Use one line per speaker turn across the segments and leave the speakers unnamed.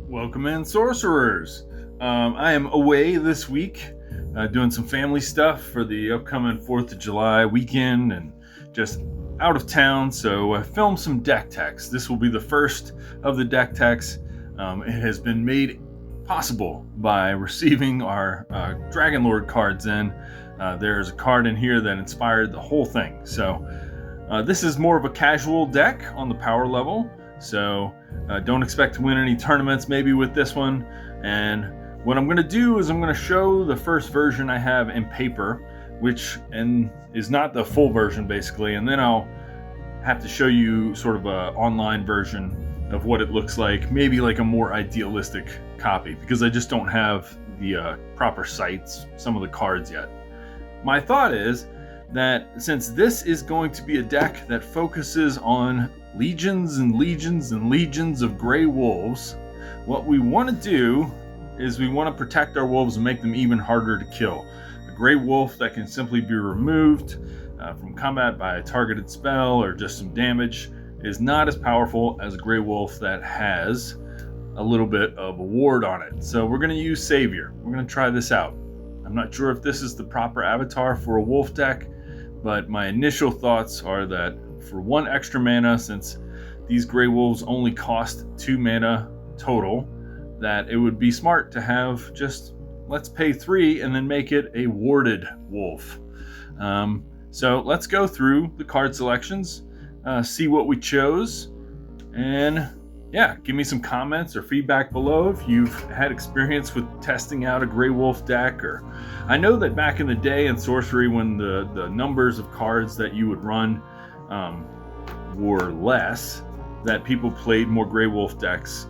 Welcome in, sorcerers. I am away this week doing some family stuff for the upcoming 4th of July weekend and just out of town, so I filmed some deck techs. This will be the first of the deck techs. It has been made possible by receiving our Dragon Lord cards in. There's a card in here that inspired the whole thing. So this is more of a casual deck on the power level. So don't expect to win any tournaments maybe with this one. And what I'm going to do is I'm going to show the first version I have in paper, which is not the full version basically. And then I'll have to show you sort of an online version of what it looks like, maybe like a more idealistic copy, because I just don't have the proper sites, some of the cards yet. My thought is that since this is going to be a deck that focuses on legions and legions and legions of gray wolves, what we want to do is we want to protect our wolves and make them even harder to kill. A gray wolf that can simply be removed from combat by a targeted spell or just some damage is not as powerful as a gray wolf that has a little bit of a ward on it. So we're going to use Savior. We're going to try this out. I'm not sure if this is the proper avatar for a wolf deck, but my initial thoughts are that for 1 extra mana, since these gray wolves only cost 2 mana total, that it would be smart to have just, let's pay 3 and then make it a warded wolf. So let's go through the card selections, see what we chose, and yeah, give me some comments or feedback below if you've had experience with testing out a gray wolf deck. Or I know that back in the day in Sorcery, when the numbers of cards that you would run were less, that people played more gray wolf decks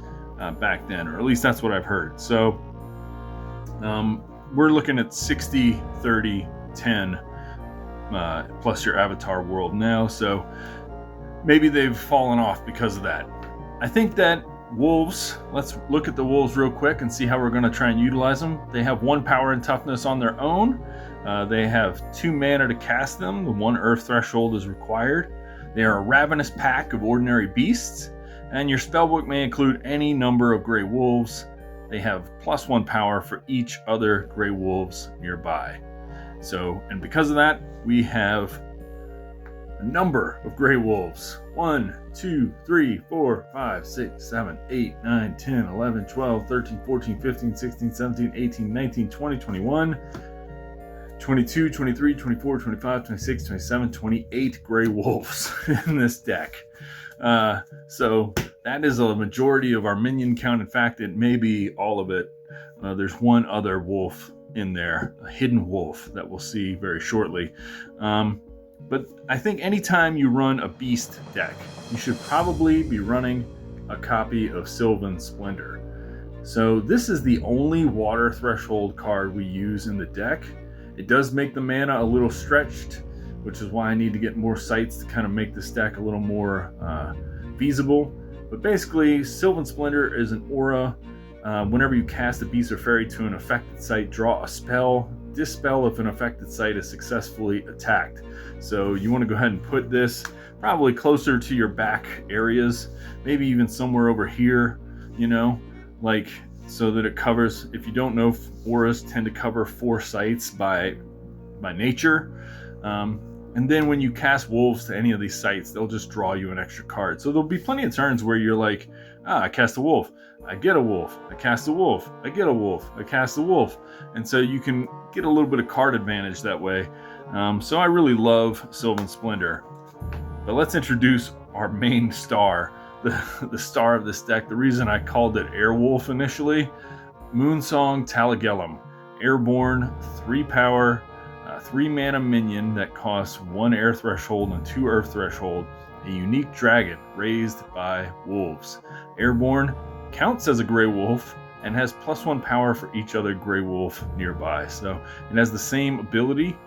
back then, or at least that's what I've heard. So we're looking at 60, 30, 10 plus your avatar world now, so maybe they've fallen off because of that. I think that wolves, let's look at the wolves real quick and see how we're going to try and utilize them. They have 1 power and toughness on their own. They have 2 mana to cast them. The 1 earth threshold is required. They are a ravenous pack of ordinary beasts, and your spellbook may include any number of gray wolves. They have +1 power for each other gray wolves nearby. So, and because of that, we have a number of gray wolves. 1, 2, 3, 4, 5, 6, 7, 8, 9, 10, 11, 12, 13, 14, 15, 16, 17, 18, 19, 20, 21, 22, 23, 24, 25, 26, 27, 28 gray wolves in this deck. So that is a majority of our minion count. In fact, it may be all of it. There's 1 other wolf in there, a hidden wolf that we'll see very shortly. But I think anytime you run a beast deck, you should probably be running a copy of Sylvan Splendor. So this is the only water threshold card we use in the deck. It does make the mana a little stretched, which is why I need to get more sites to kind of make this deck a little more feasible. But basically, Sylvan Splendor is an aura. Whenever you cast a beast or fairy to an affected site, draw a spell. Dispel if an affected site is successfully attacked. So you want to go ahead and put this probably closer to your back areas, maybe even somewhere over here, like so that it covers. If you don't know, auras tend to cover 4 sites by nature. And then when you cast wolves to any of these sites, they'll just draw you an extra card. So there'll be plenty of turns where you're like, I cast a wolf, I get a wolf, I cast a wolf, I get a wolf, I cast a wolf. And so you can get a little bit of card advantage that way. So I really love Sylvan Splendor. But let's introduce our main star, the star of this deck. The reason I called it Airwolf initially, Moonsong Talagellum. Airborne, 3 power, 3 mana minion that costs 1 air threshold and 2 earth threshold. A unique dragon raised by wolves. Airborne, counts as a gray wolf, and has +1 power for each other gray wolf nearby. So it has the same ability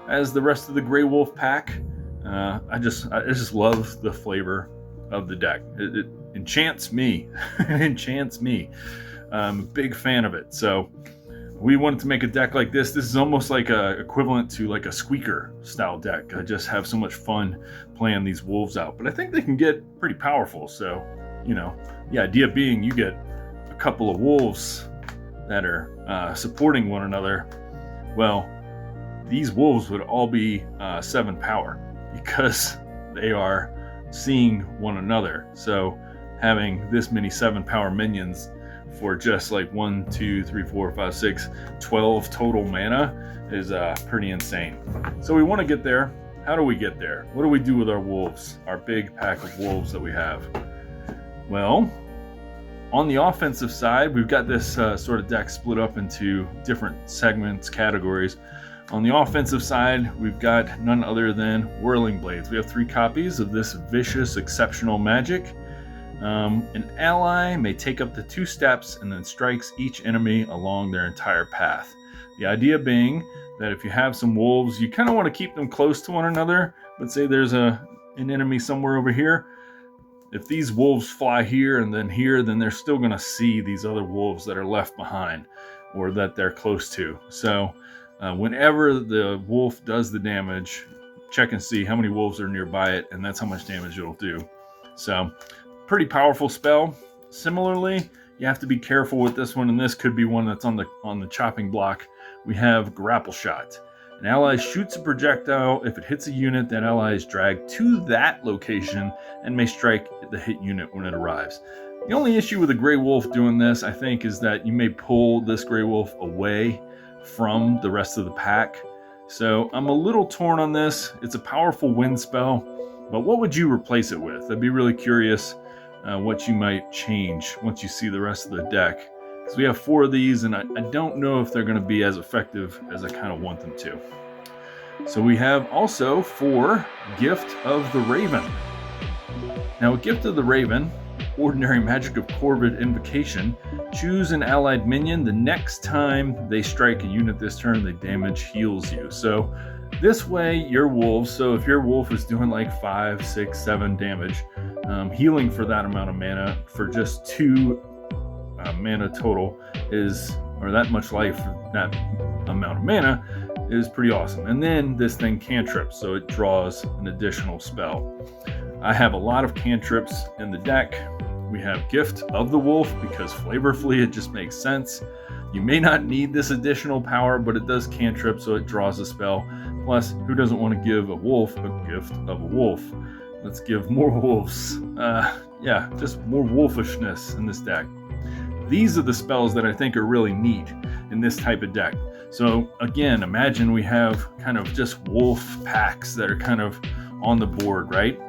as the rest of the gray wolf pack. I just love the flavor of the deck. It enchants me. It enchants me. I'm a big fan of it. So we wanted to make a deck like this. This is almost like a equivalent to like a squeaker style deck. I just have so much fun playing these wolves out, but I think they can get pretty powerful. So, the idea being you get a couple of wolves that are supporting one another, well, these wolves would all be 7 power because they are seeing one another. So having this many 7 power minions for just like 1, 2, 3, 4, 5, 6, 12 total mana is pretty insane. So we want to get there. How do we get there? What do we do with our wolves, our big pack of wolves that we have? Well, on the offensive side, we've got this sort of deck split up into different segments, categories. On the offensive side, we've got none other than Whirling Blades. We have 3 copies of this vicious, exceptional magic. An ally may take up to 2 steps and then strikes each enemy along their entire path. The idea being that if you have some wolves, you kind of want to keep them close to one another, but say there's an enemy somewhere over here. If these wolves fly here, then they're still going to see these other wolves that are left behind or that they're close to. So whenever the wolf does the damage, check and see how many wolves are nearby it, and that's how much damage it'll do. So pretty powerful spell. Similarly, you have to be careful with this one, and this could be one that's on the chopping block. We have Grapple Shot. An ally shoots a projectile. If it hits a unit, that ally is dragged to that location and may strike the hit unit when it arrives. The only issue with a Grey Wolf doing this, I think, is that you may pull this Grey Wolf away from the rest of the pack. So I'm a little torn on this. It's a powerful wind spell, but what would you replace it with? I'd be really curious what you might change once you see the rest of the deck. Because we have 4 of these, and I don't know if they're going to be as effective as I kind of want them to. So we have also 4 Gift of the Raven. Now, a Gift of the Raven, ordinary Magic of Corvid Invocation, choose an allied minion. The next time they strike a unit this turn, the damage heals you. So this way, your wolves, so if your wolf is doing like 5, 6, 7 damage, healing for that amount of mana for just 2 mana total or that much life for that amount of mana is pretty awesome. And then this thing cantrips, so it draws an additional spell. I have a lot of cantrips in the deck. We have Gift of the Wolf because flavorfully it just makes sense. You may not need this additional power, but it does cantrip, so it draws a spell. Plus, who doesn't want to give a wolf a gift of a wolf? Let's give more wolves. Just more wolfishness in this deck. These are the spells that I think are really neat in this type of deck. So again, imagine we have kind of just wolf packs that are kind of on the board, right?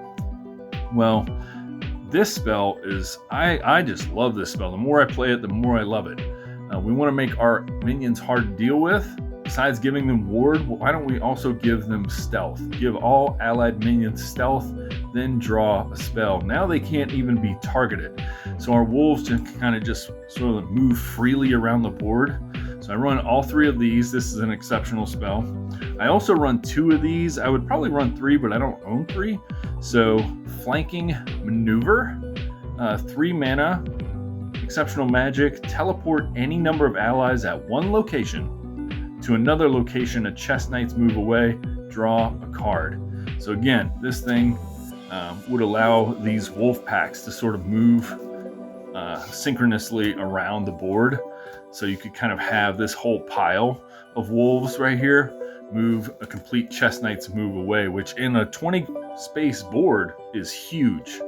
Well, this spell is, I just love this spell. The more I play it, the more I love it. We want to make our minions hard to deal with. Besides giving them ward, why don't we also give them stealth? Give all allied minions stealth, then draw a spell. Now they can't even be targeted. So our wolves can kind of just sort of move freely around the board. So I run all 3 of these. This is an exceptional spell. I also run 2 of these. I would probably run 3, but I don't own 3. So Flanking Maneuver, 3 mana, exceptional magic, teleport any number of allies at one location to another location a chess knight's move away, draw a card. So again, this thing would allow these wolf packs to sort of move synchronously around the board. So you could kind of have this whole pile of wolves right here move a complete chess knight's move away, which in a 20 space board is huge.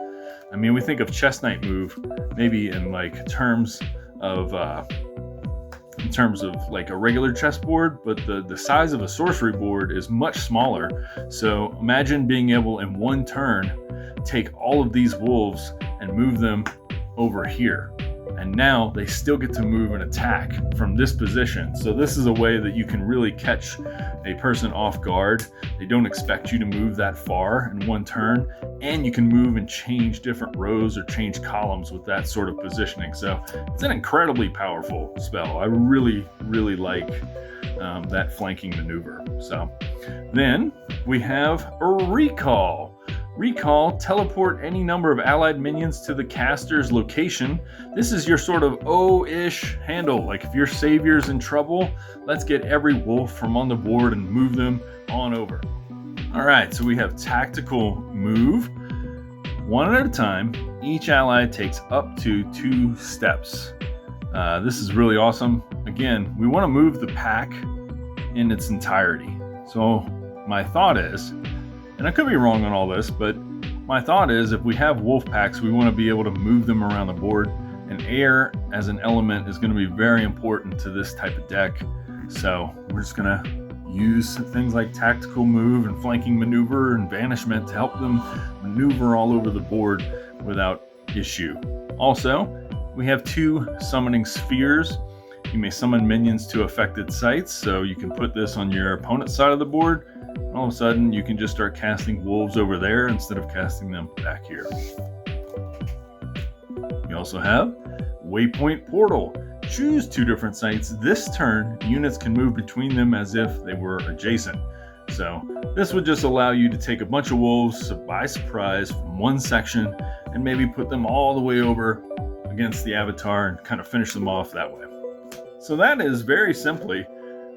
I mean, we think of chess knight move maybe in like terms of like a regular chessboard, but the size of a sorcery board is much smaller. So imagine being able in one turn take all of these wolves and move them over here. And now they still get to move and attack from this position. So this is a way that you can really catch a person off guard. They don't expect you to move that far in one turn, and you can move and change different rows or change columns with that sort of positioning. So it's an incredibly powerful spell. I really, really like that flanking maneuver. So then we have a recall. Recall, teleport any number of allied minions to the caster's location. This is your sort of O-ish handle. Like if your savior's in trouble, let's get every wolf from on the board and move them on over. All right, so we have tactical move. One at a time, each ally takes up to 2 steps. This is really awesome. Again, we want to move the pack in its entirety. So my thought is, and I could be wrong on all this, but my thought is if we have wolf packs, we want to be able to move them around the board, and air as an element is going to be very important to this type of deck. So we're just going to use things like tactical move and flanking maneuver and banishment to help them maneuver all over the board without issue. Also, we have 2 summoning spheres. You may summon minions to affected sites, so you can put this on your opponent's side of the board, and all of a sudden you can just start casting wolves over there instead of casting them back here. We also have Waypoint Portal. Choose 2 different sites. This turn, units can move between them as if they were adjacent. So this would just allow you to take a bunch of wolves by surprise from one section and maybe put them all the way over against the avatar and kind of finish them off that way. So that is very simply,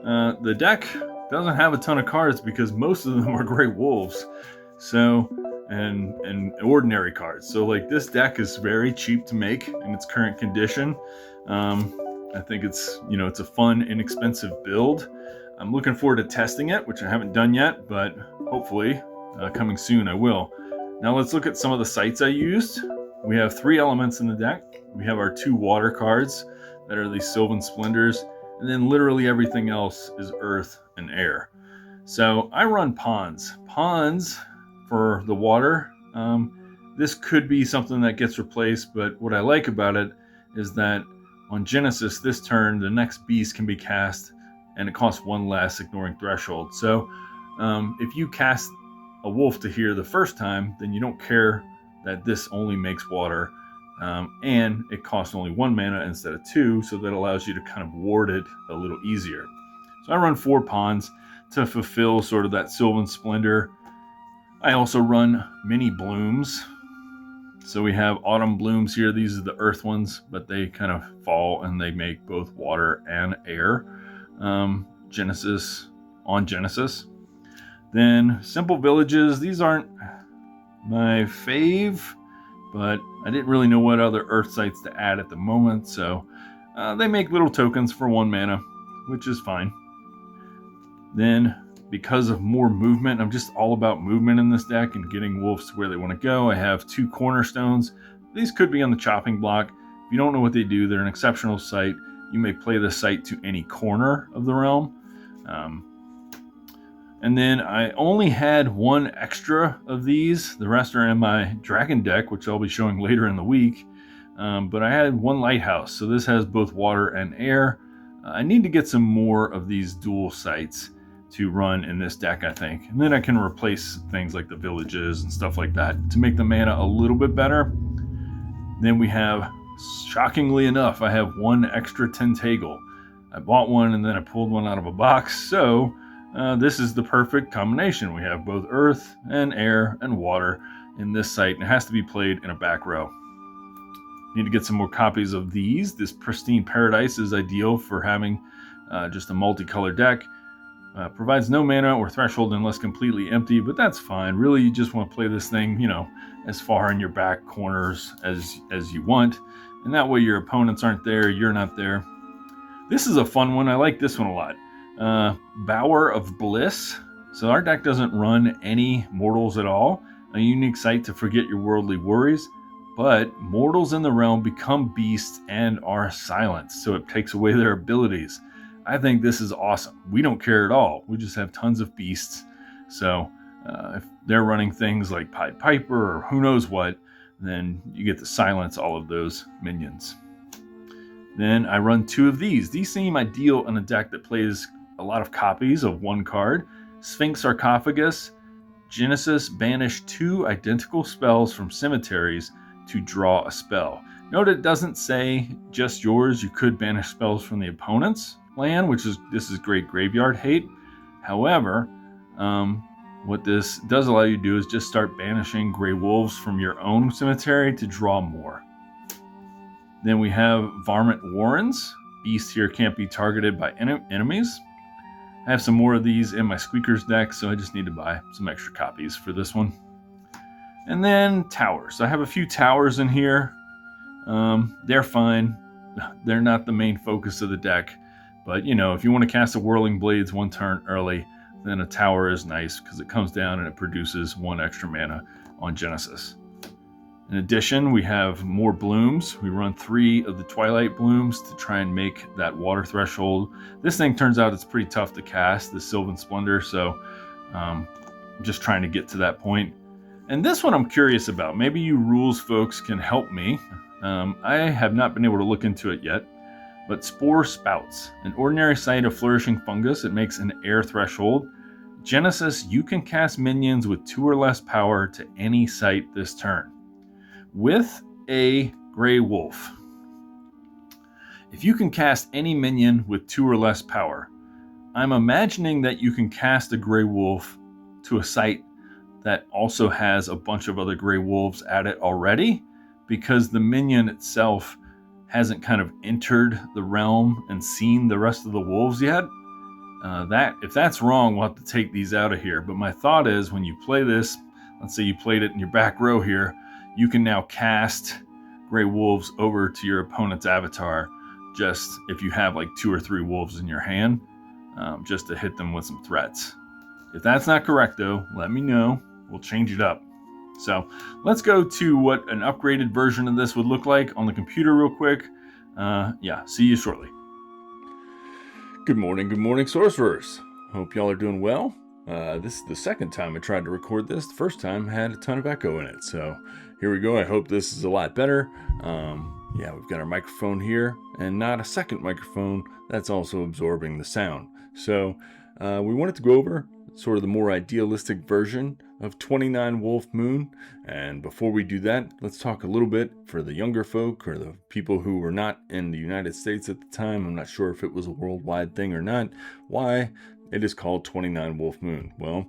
the deck doesn't have a ton of cards because most of them are gray wolves. So, and ordinary cards. So like this deck is very cheap to make in its current condition. I think it's, it's a fun, inexpensive build. I'm looking forward to testing it, which I haven't done yet, but hopefully coming soon I will. Now let's look at some of the sites I used. We have 3 elements in the deck. We have our 2 water cards that are these Sylvan Splendors, and then literally everything else is earth and air. So I run ponds. Ponds for the water. This could be something that gets replaced, but what I like about it is that on Genesis this turn, the next beast can be cast and it costs 1 less, ignoring threshold. So if you cast a wolf to here the first time, then you don't care that this only makes water, and it costs only 1 mana instead of 2, so that allows you to kind of ward it a little easier. So I run 4 ponds to fulfill sort of that Sylvan Splendor. I also run mini blooms. So we have autumn blooms here. These are the earth ones, but they kind of fall and they make both water and air. Genesis. Then simple villages. These aren't my fave, but I didn't really know what other earth sites to add at the moment, so they make little tokens for 1 mana, which is fine. Then, because of more movement, I'm just all about movement in this deck and getting wolves to where they want to go. I have 2 cornerstones. These could be on the chopping block. If you don't know what they do, they're an exceptional site. You may play this site to any corner of the realm. And then I only had 1 extra of these. The rest are in my dragon deck, which I'll be showing later in the week. But I had 1 lighthouse, so this has both water and air. I need to get some more of these dual sites to run in this deck, I think. And then I can replace things like the villages and stuff like that to make the mana a little bit better. Then we have, shockingly enough, I have 1 extra tentacle. I bought 1 and then I pulled 1 out of a box, so this is the perfect combination. We have both earth and air and water in this site, and it has to be played in a back row. Need to get some more copies of these. This Pristine Paradise is ideal for having just a multicolored deck. Provides no mana or threshold unless completely empty, but that's fine. Really, you just want to play this thing, as far in your back corners as you want, and that way your opponents aren't there, you're not there. This is a fun one. I like this one a lot. Bower of Bliss. So our deck doesn't run any mortals at all. A unique site to forget your worldly worries, but mortals in the realm become beasts and are silenced, so it takes away their abilities. I think this is awesome. We don't care at all. We just have tons of beasts. So if they're running things like Pied Piper or who knows what, then you get to silence all of those minions. Then I run 2 of these. These seem ideal in a deck that plays a lot of copies of 1 card. Sphinx Sarcophagus. Genesis, banish 2 identical spells from cemeteries to draw a spell. Note it doesn't say just yours. You could banish spells from the opponent's land, this is great graveyard hate. However, what this does allow you to do is just start banishing gray wolves from your own cemetery to draw more. Then we have Varmint Warrens. Beasts here can't be targeted by enemies. I have some more of these in my Squeakers deck, so I just need to buy some extra copies for this one. And then towers. I have a few towers in here. They're fine. they're not the main focus of the deck. But if you want to cast a Whirling Blades one turn early, then a tower is nice because it comes down and it produces 1 extra mana on Genesis. In addition, we have more blooms. We run 3 of the Twilight Blooms to try and make that water threshold. This thing turns out it's pretty tough to cast, the Sylvan Splendor, so I'm just trying to get to that point. And this one I'm curious about. Maybe you rules folks can help me. I have not been able to look into it yet. But Spore Spouts, an ordinary site of flourishing fungus. It makes an air threshold. Genesis, you can cast minions with 2 or less power to any site this turn. With a Grey Wolf. If you can cast any minion with 2 or less power, I'm imagining that you can cast a Grey Wolf to a site that also has a bunch of other Grey Wolves at it already, because the minion itself hasn't kind of entered the realm and seen the rest of the wolves yet. If that's wrong, we'll have to take these out of here. But my thought is, when you play this, let's say you played it in your back row here, you can now cast Grey Wolves over to your opponent's avatar, just if you have like 2 or 3 wolves in your hand, just to hit them with some threats. If that's not correct though, let me know. We'll change it up. So let's go to what an upgraded version of this would look like on the computer real quick. See you shortly. Good morning, sorcerers. Hope y'all are doing well. This is the second time I tried to record this. The first time had a ton of echo in it, so here we go. I hope this is a lot better. We've got our microphone here, and not a second microphone that's also absorbing the sound. So we wanted to go over sort of the more idealistic version of 29 Wolf Moon. And before we do that, let's talk a little bit for the younger folk or the people who were not in the United States at the time. I'm not sure if it was a worldwide thing or not. Why it is called 29 Wolf Moon? Well,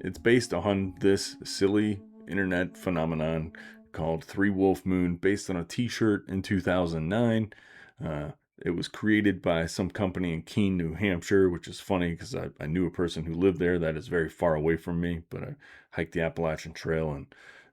it's based on this silly internet phenomenon called 3 Wolf Moon, based on a t-shirt in 2009. It was created by some company in Keene, New Hampshire, which is funny because I knew a person who lived there. That is very far away from me, but I hiked the Appalachian Trail and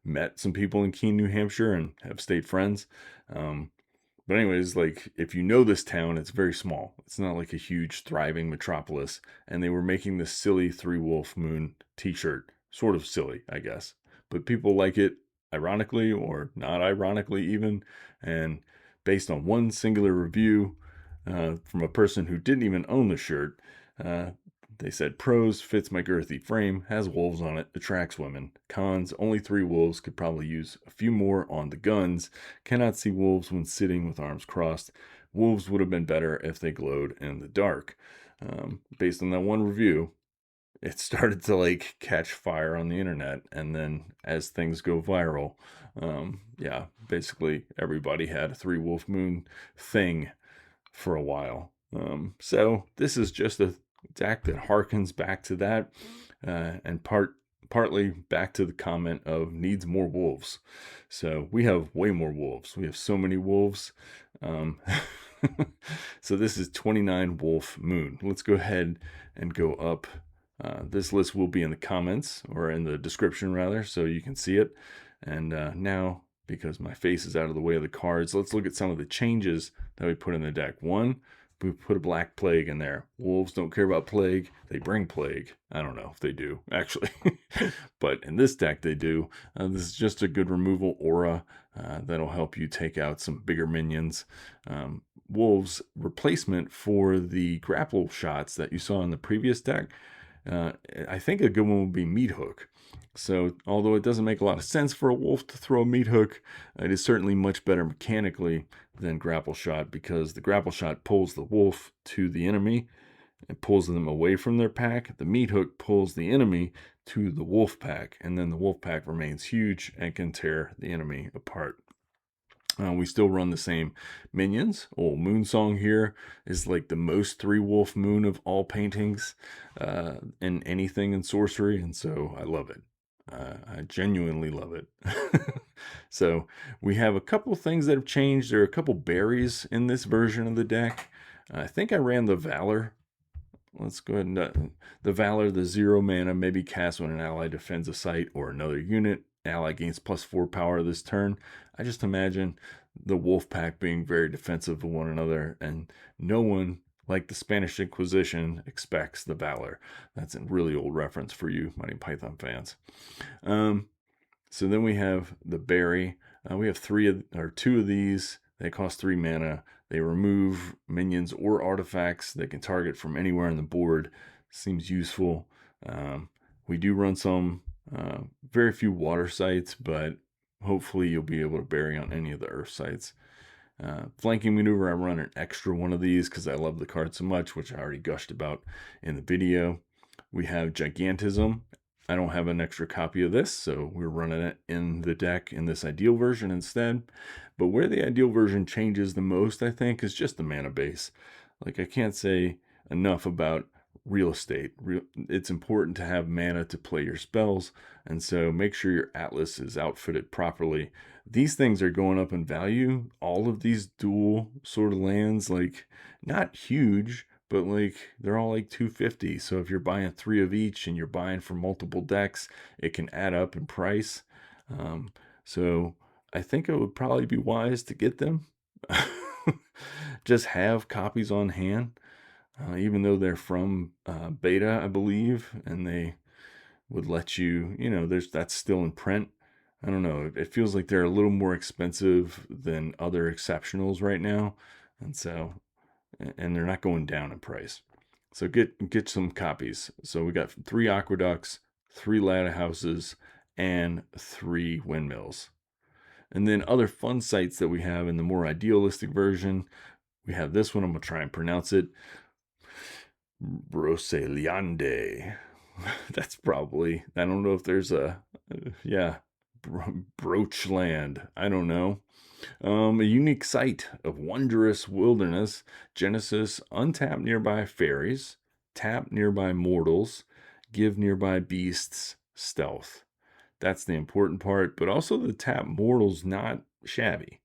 met some people in Keene, New Hampshire, and have stayed friends. But anyways, like, if you know this town, it's very small. It's not like a huge thriving metropolis. And they were making this silly 3 Wolf Moon t-shirt. Sort of silly, I guess. But people like it, ironically or not ironically even. And based on one singular review from a person who didn't even own the shirt, they said, pros, fits my girthy frame, has wolves on it, attracts women. Cons, only 3 wolves, could probably use a few more on the guns. Cannot see wolves when sitting with arms crossed. Wolves would have been better if they glowed in the dark. Based on that one review, it started to catch fire on the internet. And then as things go viral, basically everybody had a 3 Wolf Moon thing for a while. So this is just a deck that harkens back to that, and partly back to the comment of needs more wolves. So we have way more wolves. We have so many wolves. So this is 29 Wolf Moon. Let's go ahead and go up. This list will be in the comments, or in the description rather, so you can see it. And now, because my face is out of the way of the cards, let's look at some of the changes that we put in the deck. 1, we put a Black Plague in there. Wolves don't care about plague. They bring plague. I don't know if they do, actually. But in this deck, they do. This is just a good removal aura that'll help you take out some bigger minions. Wolves replacement for the grapple shots that you saw in the previous deck. I think a good one would be Meat Hook. So although it doesn't make a lot of sense for a wolf to throw a Meat Hook, it is certainly much better mechanically than Grapple Shot, because the Grapple Shot pulls the wolf to the enemy and pulls them away from their pack. The Meat Hook pulls the enemy to the wolf pack, and then the wolf pack remains huge and can tear the enemy apart. We still run the same minions. Old Moonsong here is like the most 3 Wolf Moon of all paintings in anything in Sorcery, and so I love it. I genuinely love it. So we have a couple things that have changed. There are a couple berries in this version of the deck. I think I ran the Valor. Let's go ahead and the Valor, the 0 mana, maybe cast when an ally defends a site or another unit. Ally gains +4 power this turn. I just imagine the wolf pack being very defensive of one another, and no one, like the Spanish Inquisition, expects the valor. That's a really old reference for you Monty Python fans. So then we have the berry. We have two of these. They cost 3 mana. They remove minions or artifacts they can target from anywhere on the board. Seems useful. We do run some, very few water sites, but hopefully you'll be able to bury on any of the earth sites. Flanking maneuver, I run an extra one of these because I love the card so much, which I already gushed about in the video. We have Gigantism. I don't have an extra copy of this, so we're running it in the deck in this ideal version instead. But where the ideal version changes the most, I think, is just the mana base. Like, I can't say enough about real estate. It's important to have mana to play your spells, and so make sure your Atlas is outfitted properly. These things are going up in value. All of these dual sort of lands, like, not huge, but like they're all like 250. So if you're buying 3 of each and you're buying for multiple decks, it can add up in price. So I think it would probably be wise to get them. Just have copies on hand, even though they're from beta, I believe, and they would let you, that's still in print. I don't know. It feels like they're a little more expensive than other exceptionals right now. And so, and they're not going down in price. So get some copies. So we got 3 aqueducts, 3 lighthouses, and 3 windmills. And then other fun sites that we have in the more idealistic version, we have this one. I'm going to try and pronounce it. Broceliande. That's probably, I don't know if there's Broachland. I don't know. A unique site of wondrous wilderness. Genesis, untap nearby fairies, tap nearby mortals, give nearby beasts stealth. That's the important part, but also the tap mortals not shabby,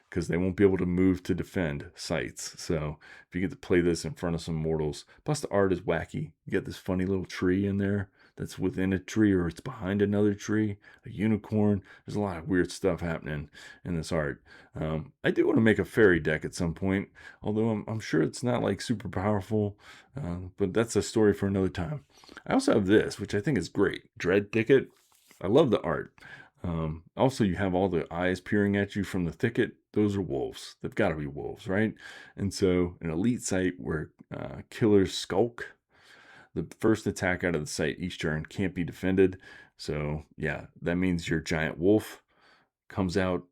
because they won't be able to move to defend sites. So if you get to play this in front of some mortals, plus the art is wacky. You get this funny little tree in there that's within a tree, or it's behind another tree, a unicorn. There's a lot of weird stuff happening in this art. I do want to make a fairy deck at some point, although I'm sure it's not like super powerful, but that's a story for another time. I also have this, which I think is great. Dread Thicket. I love the art. Also, you have all the eyes peering at you from the thicket. Those are wolves. They've got to be wolves, right? And so an elite site where killers skulk. The first attack out of the site each turn can't be defended. So yeah, that means your giant wolf comes out,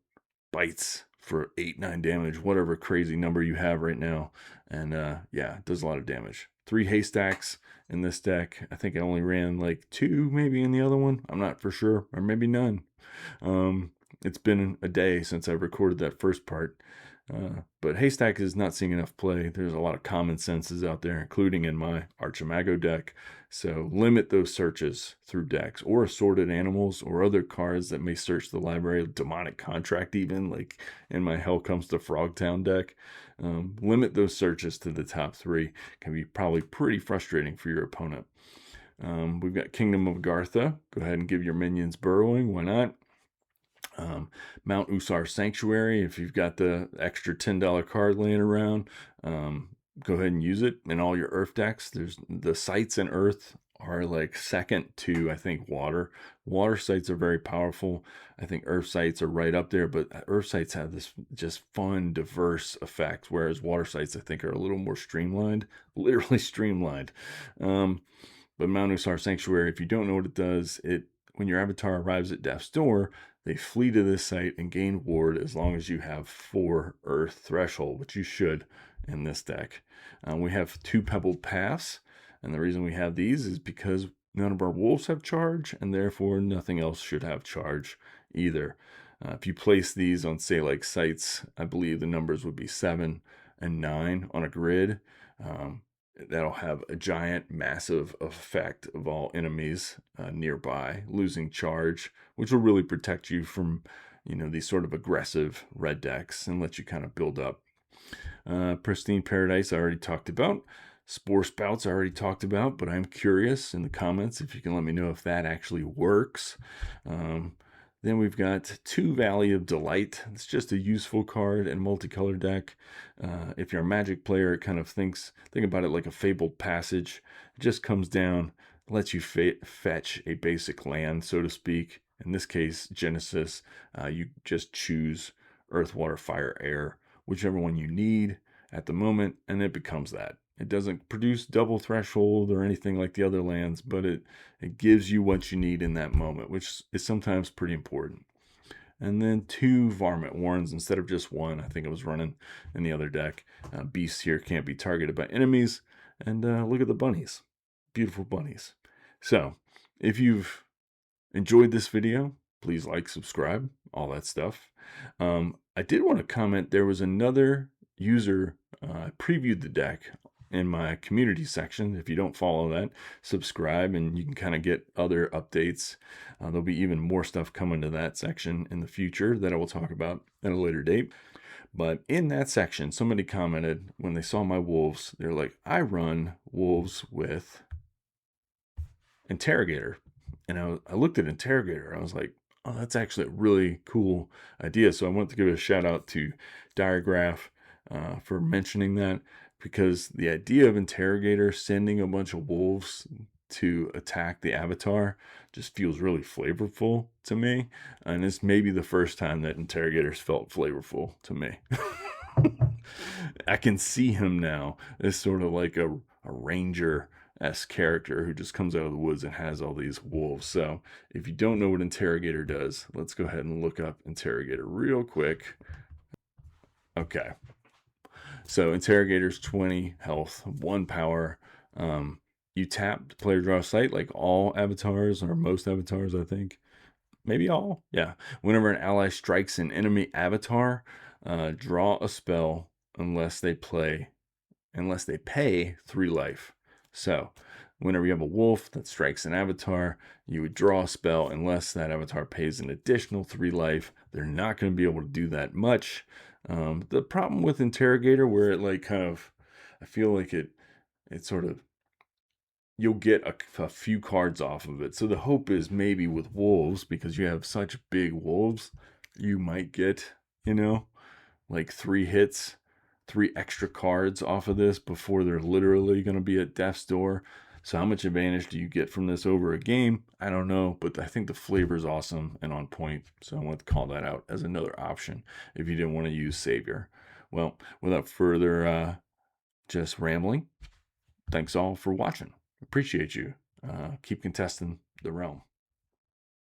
bites for 8-9 damage, whatever crazy number you have right now. And yeah, it does a lot of damage. 3 haystacks in this deck. I think I only ran like 2 maybe in the other one. I'm not for sure, or maybe none. It's been a day since I recorded that first part. But Haystack is not seeing enough play. There's a lot of common senses out there, including in my Archimago deck. So limit those searches through decks or assorted animals or other cards that may search the library. Demonic Contract, even like in my Hell Comes to Frogtown deck. Limit those searches to the top 3. Can be probably pretty frustrating for your opponent. We've got Kingdom of Gartha. Go ahead and give your minions burrowing. Why not? Mount Usar Sanctuary. If you've got the extra $10 card laying around, go ahead and use it in all your earth decks. There's the sites in earth are like second to, I think, water. Water sites are very powerful. I think earth sites are right up there, but earth sites have this just fun, diverse effect, whereas water sites, I think, are a little more streamlined, literally streamlined. But Mount Usar Sanctuary, if you don't know what it does, when your avatar arrives at death's door, they flee to this site and gain ward as long as you have 4 earth threshold, which you should in this deck. We have 2 pebbled paths, and the reason we have these is because none of our wolves have charge, and therefore nothing else should have charge either. If you place these on, say, like sites, I believe the numbers would be 7 and 9 on a grid. That'll have a giant, massive effect of all enemies nearby losing charge, which will really protect you from, these sort of aggressive red decks and let you kind of build up. Pristine Paradise I already talked about. Spore Spouts I already talked about, but I'm curious in the comments if you can let me know if that actually works. Then we've got 2 Valley of Delight. It's just a useful card in multicolor deck. If you're a Magic player, it kind of think about it like a Fabled Passage. It just comes down, lets you fetch a basic land, so to speak. In this case, Genesis, you just choose Earth, Water, Fire, Air, whichever one you need at the moment, and it becomes that. It doesn't produce double threshold or anything like the other lands, but it gives you what you need in that moment, which is sometimes pretty important. And then 2 Varmint Warrens instead of just 1. I think it was running in the other deck. Beasts here can't be targeted by enemies. And look at the bunnies. Beautiful bunnies. So, if you've enjoyed this video, please like, subscribe, all that stuff. I did want to comment, there was another user previewed the deck in my community section. If you don't follow that, subscribe and you can kind of get other updates. There'll be even more stuff coming to that section in the future that I will talk about at a later date. But in that section, somebody commented when they saw my wolves, they're like, I run wolves with Interrogator. And I looked at Interrogator. I was like, oh, that's actually a really cool idea. So I want to give a shout out to Diagraph for mentioning that, because the idea of Interrogator sending a bunch of wolves to attack the avatar just feels really flavorful to me. And it's maybe the first time that Interrogators felt flavorful to me. I can see him now as sort of like a ranger-esque character who just comes out of the woods and has all these wolves. So if you don't know what Interrogator does, let's go ahead and look up Interrogator real quick. Okay. So Interrogator's 20 health, 1 power. You tap, the player draws sight like all avatars, or most avatars, I think. Maybe all? Yeah. Whenever an ally strikes an enemy avatar, draw a spell unless they pay 3 life. So whenever you have a wolf that strikes an avatar, you would draw a spell unless that avatar pays an additional 3 life. They're not going to be able to do that much. The problem with Interrogator, where it like kind of, I feel like it sort of, you'll get a few cards off of it. So the hope is maybe with wolves, because you have such big wolves, you might get, like 3 hits, 3 extra cards off of this before they're literally going to be at death's door. So how much advantage do you get from this over a game? I don't know, but I think the flavor is awesome and on point. So I want to call that out as another option if you didn't want to use Savior. Well, without further just rambling, thanks all for watching. Appreciate you. Keep contesting the realm.